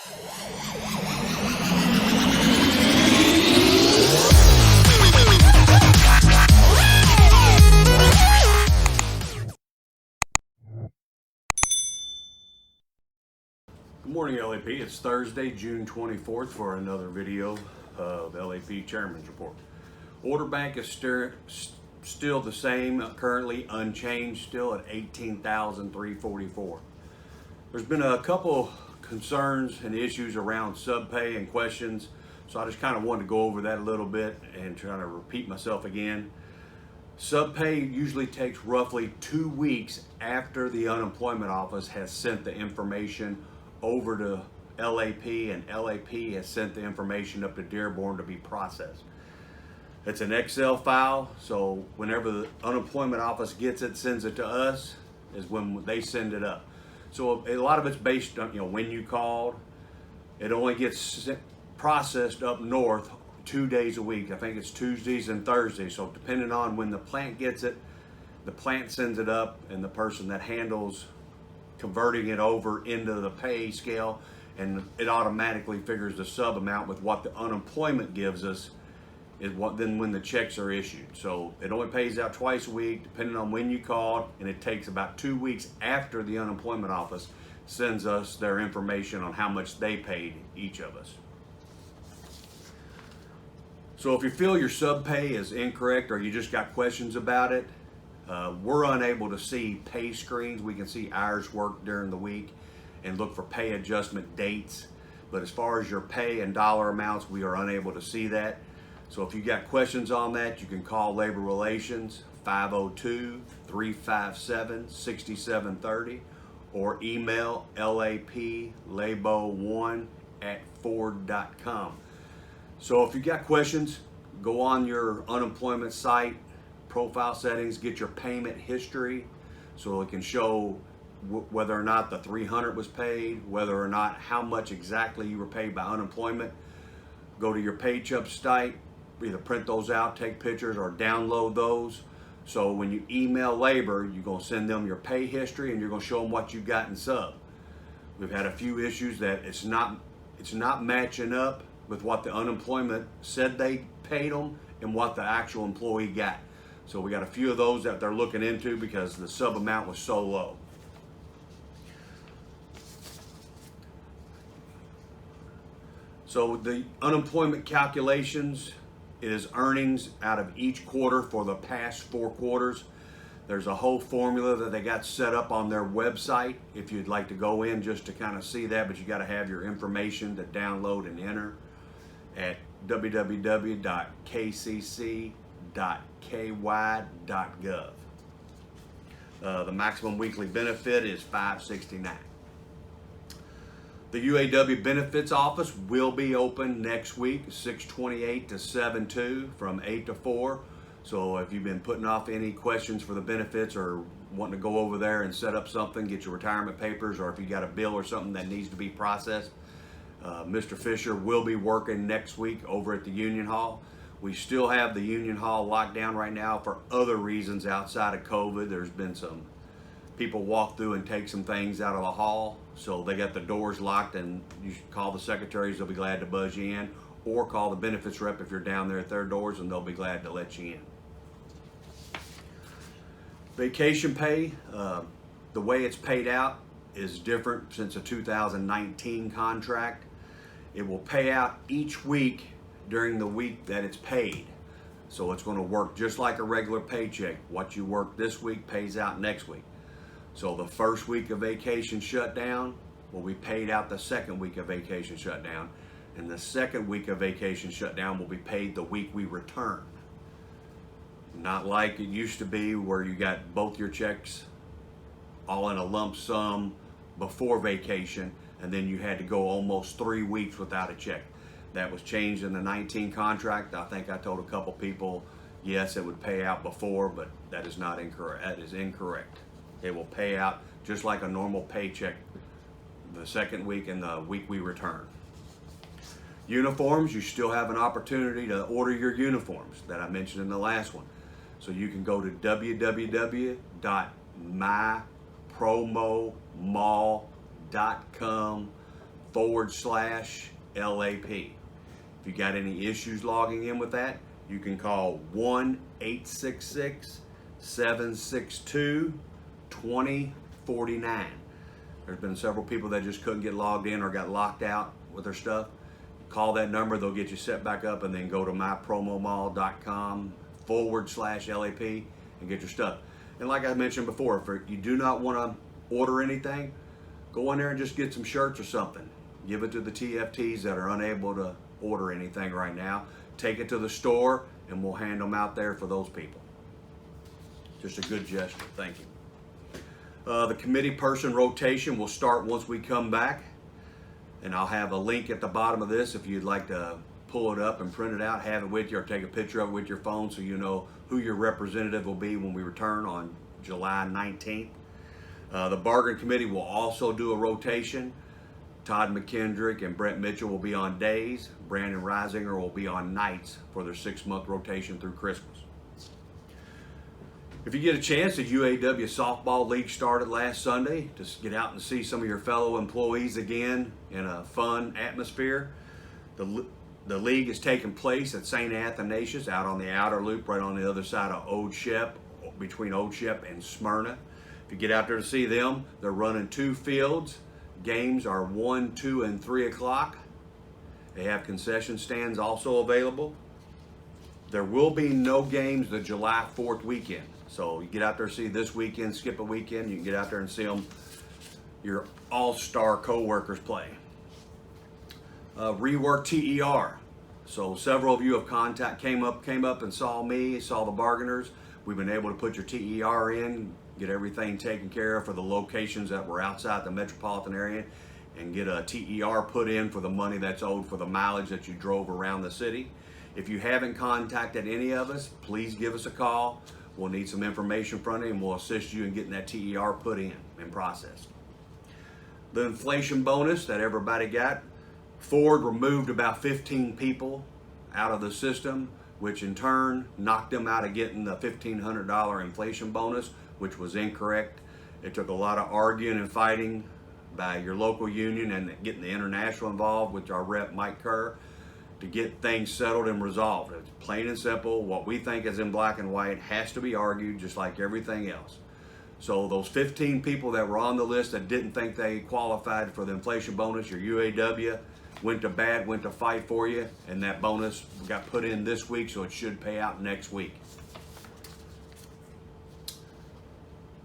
Good morning, LAP. It's Thursday, June 24th for another video of LAP Chairman's Report. Order bank is still the same, currently unchanged, still at 18,344. There's been a couple concerns and issues around Subpay and questions, so I just kind of wanted to go over that a little bit and try to repeat myself again. Subpay usually takes roughly 2 weeks after the unemployment office has sent the information over to LAP, and LAP has sent the information up to Dearborn to be processed. It's an Excel file, so whenever the unemployment office gets it, sends it to us, is when they send it up. So a lot of it's based on, when you called. It only gets processed up north 2 days a week. I think it's Tuesdays and Thursdays. So depending on when the plant gets it, the plant sends it up, and the person that handles converting it over into the pay scale, and it automatically figures the sub amount with what the unemployment gives us is what then when the checks are issued. So it only pays out twice a week depending on when you called, and it takes about 2 weeks after the unemployment office sends us their information on how much they paid each of us. So if you feel your sub pay is incorrect or you just got questions about it, we're unable to see pay screens. We can see hours worked during the week and look for pay adjustment dates. But as far as your pay and dollar amounts, we are unable to see that. So if you got questions on that, you can call Labor Relations 502-357-6730 or email laplabo1@ford.com. So if you got questions, go on your unemployment site, profile settings, get your payment history so it can show whether or not the 300 was paid, whether or not how much exactly you were paid by unemployment. Go to your Paycheck site, either print those out, take pictures, or download those. So when you email labor, you're going to send them your pay history and you're going to show them what you got in sub. We've had a few issues that it's not matching up with what the unemployment said they paid them and what the actual employee got. So we got a few of those that they're looking into because the sub amount was so low. So the unemployment calculations is earnings out of each quarter for the past 4 quarters. There's a whole formula that they got set up on their website if you'd like to go in just to kind of see that, but you got to have your information to download and enter at www.kcc.ky.gov. The maximum weekly benefit is $569. The UAW Benefits office will be open next week, 6/28 to 7/2 from 8 to 4. So if you've been putting off any questions for the benefits or wanting to go over there and set up something, get your retirement papers, or if you got a bill or something that needs to be processed, Mr. Fisher will be working next week over at the Union Hall. We still have the Union Hall locked down right now for other reasons outside of COVID. There's been some people walk through and take some things out of the hall, so they got the doors locked, and you should call the secretaries. They'll be glad to buzz you in, or call the benefits rep if you're down there at their doors, and they'll be glad to let you in. Vacation pay, the way it's paid out is different since a 2019 contract. It will pay out each week during the week that it's paid. So it's going to work just like a regular paycheck. What you work this week pays out next week. So the first week of vacation shutdown will be paid out the second week of vacation shutdown, and the second week of vacation shutdown will be paid the week we return. Not like it used to be where you got both your checks all in a lump sum before vacation, and then you had to go almost 3 weeks without a check. That was changed in the 19 contract. I think I told a couple people, yes, it would pay out before, but that is not incorrect. That is incorrect. It will pay out just like a normal paycheck the second week and the week we return. Uniforms, you still have an opportunity to order your uniforms that I mentioned in the last one. So you can go to www.mypromomall.com /LAP. If you got any issues logging in with that, you can call 1-866-762-2049. There's been several people that just couldn't get logged in or got locked out with their stuff. Call that number, they'll get you set back up, and then go to mypromomall.com /LAP and get your stuff. And like I mentioned before, if you do not want to order anything, go in there and just get some shirts or something. Give it to the TFTs that are unable to order anything right now. Take it to the store and we'll hand them out there for those people. Just a good gesture. Thank you. The committee person rotation will start once we come back, and I'll have a link at the bottom of this if you'd like to pull it up and print it out, have it with you, or take a picture of it with your phone so you know who your representative will be when we return on July 19th. The bargaining committee will also do a rotation. Todd McKendrick and Brett Mitchell will be on days. Brandon Reisinger will be on nights for their 6-month rotation through Christmas. If you get a chance, the UAW Softball League started last Sunday. Just get out and see some of your fellow employees again in a fun atmosphere. The league is taking place at St. Athanasius out on the outer loop right on the other side of Old Shep, between Old Shep and Smyrna. If you get out there to see them, they're running 2 fields. Games are 1, 2, and 3 o'clock. They have concession stands also available. There will be no games the July 4th weekend. So you get out there, see this weekend, skip a weekend, you can get out there and see them, your all-star co-workers play. Rework TER. So several of you have came up and saw me, saw the bargainers. We've been able to put your TER in, get everything taken care of for the locations that were outside the metropolitan area, and get a TER put in for the money that's owed for the mileage that you drove around the city. If you haven't contacted any of us, please give us a call. We'll need some information from you and we'll assist you in getting that TER put in and processed. The inflation bonus that everybody got, Ford removed about 15 people out of the system, which in turn knocked them out of getting the $1,500 inflation bonus, which was incorrect. It took a lot of arguing and fighting by your local union and getting the international involved with our rep Mike Kerr to get things settled and resolved. It's plain and simple. What we think is in black and white has to be argued just like everything else. So those 15 people that were on the list that didn't think they qualified for the inflation bonus, your UAW went to bat, went to fight for you, and that bonus got put in this week, so it should pay out next week.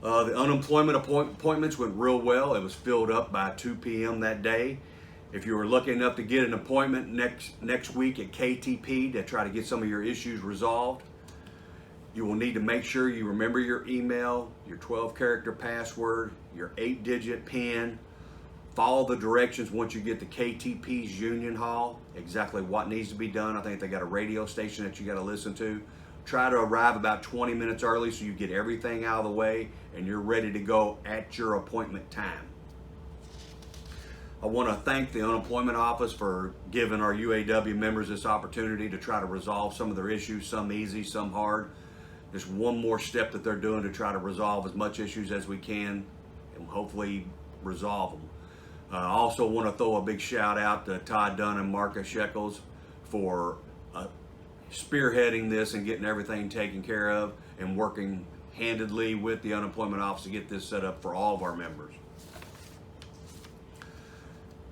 The unemployment appointments went real well. It was filled up by 2 p.m. that day. If you were lucky enough to get an appointment next week at KTP to try to get some of your issues resolved, you will need to make sure you remember your email, your 12-character password, your 8-digit PIN. Follow the directions once you get to KTP's Union Hall, exactly what needs to be done. I think they got a radio station that you got to listen to. Try to arrive about 20 minutes early so you get everything out of the way and you're ready to go at your appointment time. I want to thank the unemployment office for giving our UAW members this opportunity to try to resolve some of their issues, some easy, some hard. Just one more step that they're doing to try to resolve as much issues as we can and hopefully resolve them. I also want to throw a big shout out to Todd Dunn and Marcus Shekels for spearheading this and getting everything taken care of and working handedly with the unemployment office to get this set up for all of our members.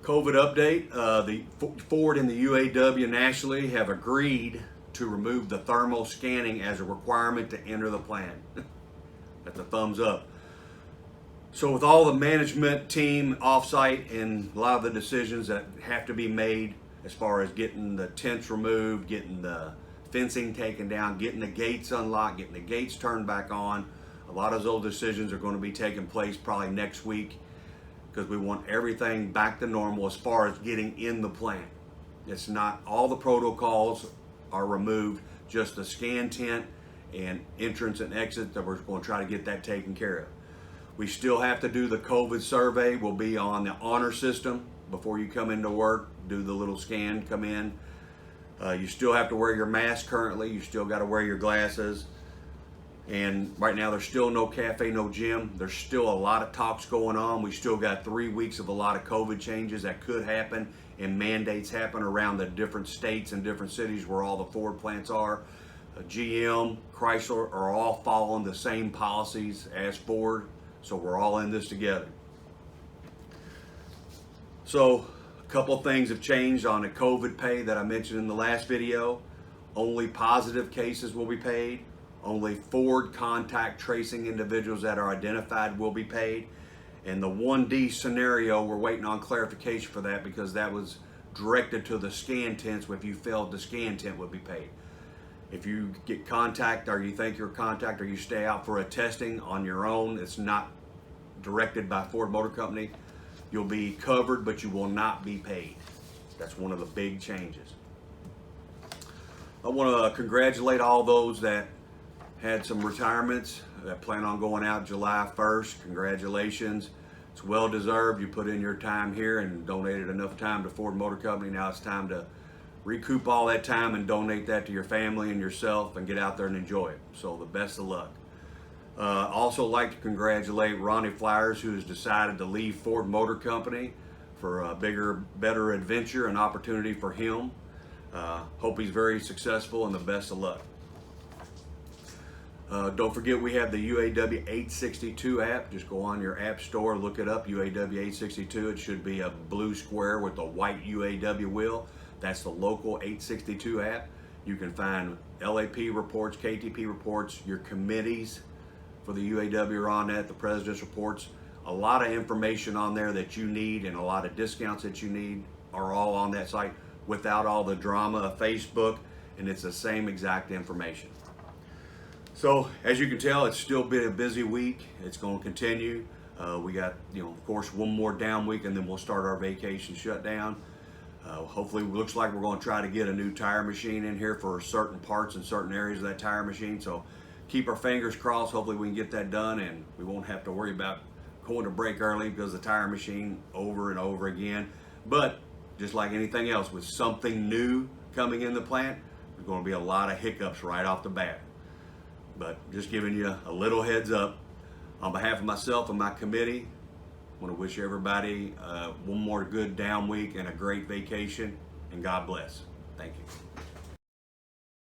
COVID update, the Ford and the UAW nationally have agreed to remove the thermal scanning as a requirement to enter the plant. That's a thumbs up. So with all the management team offsite and a lot of the decisions that have to be made as far as getting the tents removed, getting the fencing taken down, getting the gates unlocked, getting the gates turned back on, a lot of those decisions are going to be taking place probably next week because we want everything back to normal as far as getting in the plant. It's not all the protocols are removed, just the scan tent and entrance and exit that we're going to try to get that taken care of. We still have to do the COVID survey. We'll be on the honor system before you come into work, do the little scan, come in. You still have to wear your mask currently. You still got to wear your glasses. And right now there's still no cafe, no gym. There's still a lot of talks going on. We still got 3 weeks of a lot of COVID changes that could happen and mandates happen around the different states and different cities where all the Ford plants are. GM, Chrysler are all following the same policies as Ford. So we're all in this together. So a couple of things have changed on the COVID pay that I mentioned in the last video. Only positive cases will be paid. Only Ford contact tracing individuals that are identified will be paid. And the 1D scenario, we're waiting on clarification for that because that was directed to the scan tents. If you failed the scan tent, would be paid. If you get contact or you think you're contact or you stay out for a testing on your own, it's not directed by Ford Motor Company, you'll be covered, but you will not be paid. That's one of the big changes. I want to congratulate all those that had some retirements that plan on going out July 1st. Congratulations. It's well deserved. You put in your time here and donated enough time to Ford Motor Company. Now it's time to recoup all that time and donate that to your family and yourself and get out there and enjoy it. So the best of luck. Also like to congratulate Ronnie Flowers, who has decided to leave Ford Motor Company for a bigger, better adventure and opportunity for him. Hope he's very successful and the best of luck. Don't forget we have the UAW 862 app. Just go on your app store, look it up, UAW 862. It should be a blue square with a white UAW wheel. That's the local 862 app. You can find LAP reports, KTP reports, your committees for the UAW are on that, the president's reports. A lot of information on there that you need and a lot of discounts that you need are all on that site without all the drama of Facebook, and it's the same exact information. So as you can tell, it's still been a busy week. It's going to continue. We got, of course, one more down week, and then we'll start our vacation shutdown. Hopefully, it looks like we're going to try to get a new tire machine in here for certain parts in certain areas of that tire machine. So keep our fingers crossed. Hopefully, we can get that done, and we won't have to worry about going to break early because the tire machine over and over again. But just like anything else, with something new coming in the plant, there's going to be a lot of hiccups right off the bat. But just giving you a little heads up. On behalf of myself and my committee, I want to wish everybody one more good down week and a great vacation, and God bless. Thank you.